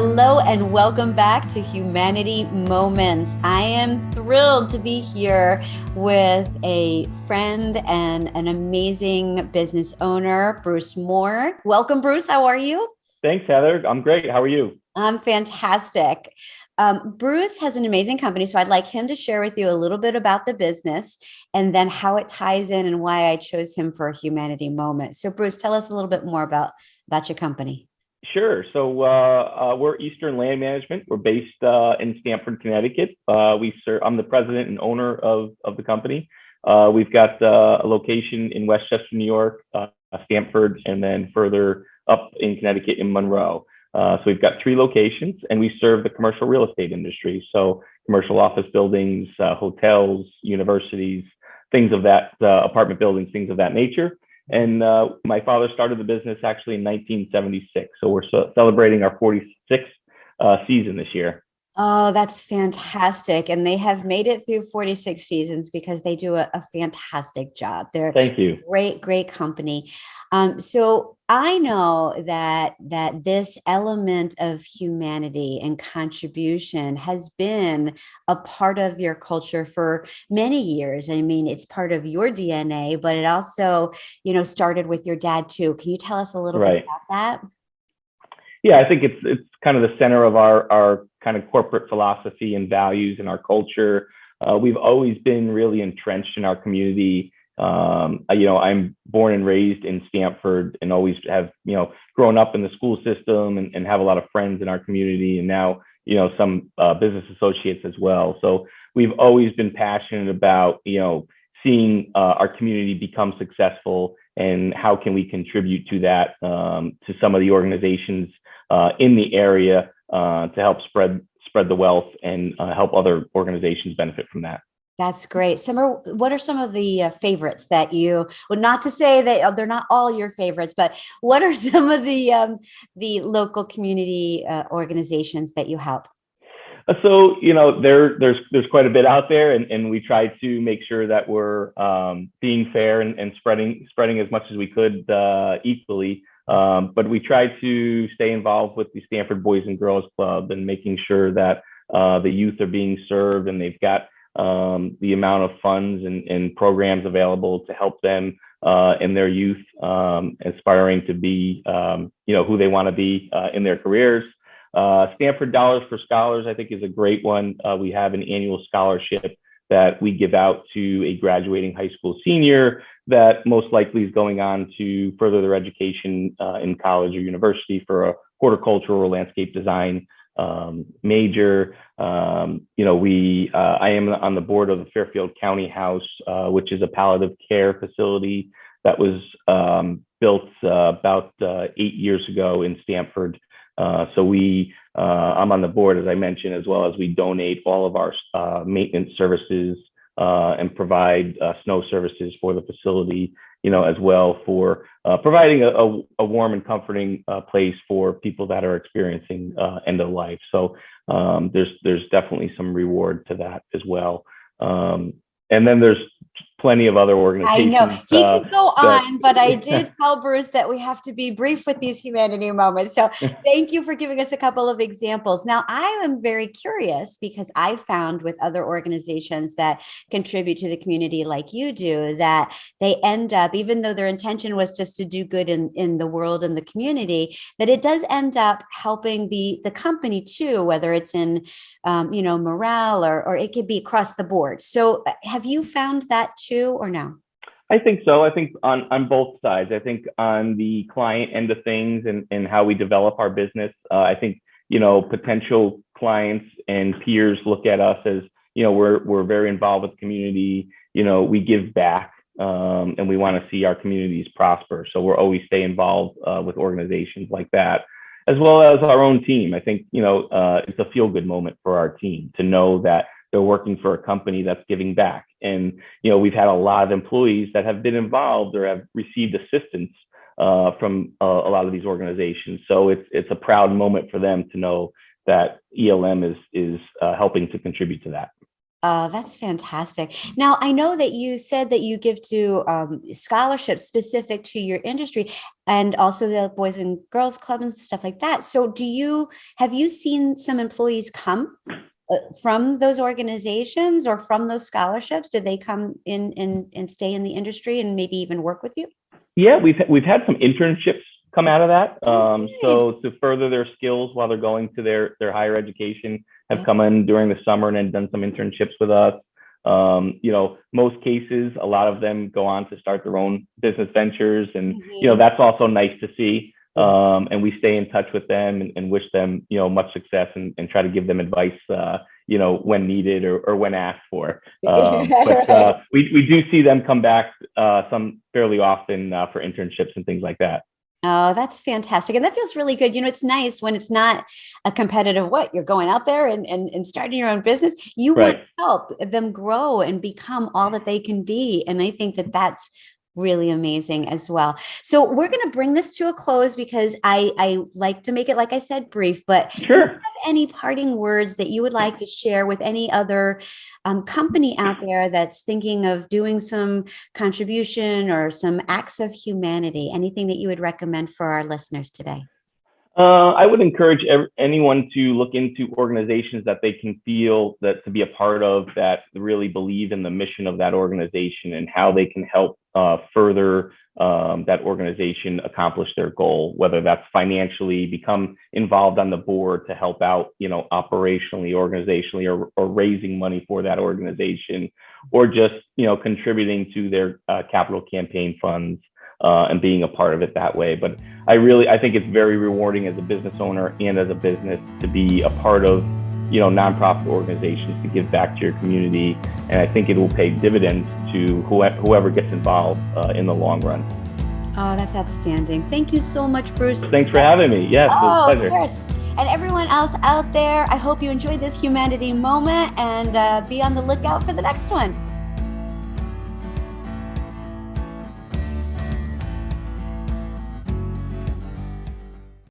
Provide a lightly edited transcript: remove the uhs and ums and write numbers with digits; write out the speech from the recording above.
Hello and welcome back to Humanity Moments. I am thrilled to be here with a friend and an amazing business owner, Bruce Moore. Welcome, Bruce. How are you? Thanks, Heather. I'm great. How are you? I'm fantastic. Bruce has an amazing company, so I'd like him to share with you a little bit about the business and then how it ties in and why I chose him for a Humanity Moment. So, Bruce, tell us a little bit more about your company. Sure. We're Eastern Land Management. We're based in Stamford, Connecticut. I'm the president and owner of the company. We've got a location in Westchester, New York, Stamford, and then further up in Connecticut in Monroe. So we've got three locations, and we serve the commercial real estate industry. So commercial office buildings, hotels, universities, things of that, apartment buildings, things of that nature. And my father started the business actually in 1976. So we're celebrating our 46th season this year. Oh, that's fantastic. And they have made it through 46 seasons because they do a fantastic job. They're Thank you. great, great company. So I know that this element of humanity and contribution has been a part of your culture for many years. I mean, it's part of your DNA, but it also, started with your dad too. Can you tell us a little bit Right. about that? Yeah, I think it's kind of the center of our kind of corporate philosophy and values and our culture. We've always been really entrenched in our community. I'm born and raised in Stamford and always have, grown up in the school system and have a lot of friends in our community and now, some business associates as well. So we've always been passionate about, seeing our community become successful and how can we contribute to that, to some of the organizations in the area to help spread the wealth and help other organizations benefit from that. That's great. What are some of the favorites that well, not to say that they're not all your favorites, but what are some of the local community organizations that you help? There's quite a bit out there, and we try to make sure that we're being fair and spreading as much as we could equally. But we try to stay involved with the Stanford Boys and Girls Club and making sure that the youth are being served and they've got the amount of funds and programs available to help them in their youth, aspiring to be, who they want to be in their careers. Stanford Dollars for Scholars, I think, is a great one. We have an annual scholarship that we give out to a graduating high school senior that most likely is going on to further their education in college or university for a horticultural or landscape design major. I am on the board of the Fairfield County House, which is a palliative care facility that was built about 8 years ago in Stamford. I'm on the board, as I mentioned, as well as we donate all of our maintenance services and provide snow services for the facility, as well for providing a warm and comforting place for people that are experiencing end of life. So there's definitely some reward to that as well. And then there's plenty of other I know organizations he could go that. on, but I did tell Bruce that we have to be brief with these humanity moments. So thank you for giving us a couple of examples. Now, I am very curious because I found with other organizations that contribute to the community like you do, that they end up, even though their intention was just to do good in the world and the community, that it does end up helping the company too, whether it's in morale or it could be across the board. So have you found that too, or no? I think so. I think on both sides. I think on the client end of things and how we develop our business, I think, potential clients and peers look at us as, we're very involved with the community. We give back and we want to see our communities prosper. So we're always stay involved with organizations like that, as well as our own team. I think, it's a feel good moment for our team to know that they're working for a company that's giving back. And, we've had a lot of employees that have been involved or have received assistance from a lot of these organizations. So it's a proud moment for them to know that ELM is helping to contribute to that. That's fantastic. Now, I know that you said that you give to scholarships specific to your industry and also the Boys and Girls Club and stuff like that. So, have you seen some employees come from those organizations or from those scholarships? Did they come in and stay in the industry and maybe even work with you? Yeah, we've had some internships come out of that. Okay. So to further their skills while they're going to their higher education, have Yeah. come in during the summer and then done some internships with us. Most cases, a lot of them go on to start their own business ventures, and Mhm. that's also nice to see. Yeah. And we stay in touch with them and wish them much success, and try to give them advice when needed, or when asked for. But Right. we do see them come back some fairly often for internships and things like that. Oh, that's fantastic. And that feels really good. It's nice when it's not a competitive what you're going out there and starting your own business. You want Right. to help them grow and become all that they can be. And I think that that's really amazing as well. So we're going to bring this to a close because I like to make it, like I said, brief, but do you Sure. have any parting words that you would like to share with any other company out there that's thinking of doing some contribution or some acts of humanity? Anything that you would recommend for our listeners today? I would encourage anyone to look into organizations that they can feel that to be a part of, that really believe in the mission of that organization and how they can help further that organization accomplish their goal, whether that's financially, become involved on the board to help out, operationally, organizationally, or raising money for that organization, or just, contributing to their capital campaign funds, and being a part of it that way. But I think it's very rewarding as a business owner and as a business to be a part of, nonprofit organizations, to give back to your community. And I think it will pay dividends to whoever gets involved in the long run. Oh, that's outstanding. Thank you so much, Bruce. Thanks for having me. Yes, it was a Oh, of pleasure. course. And everyone else out there, I hope you enjoyed this humanity moment and be on the lookout for the next one.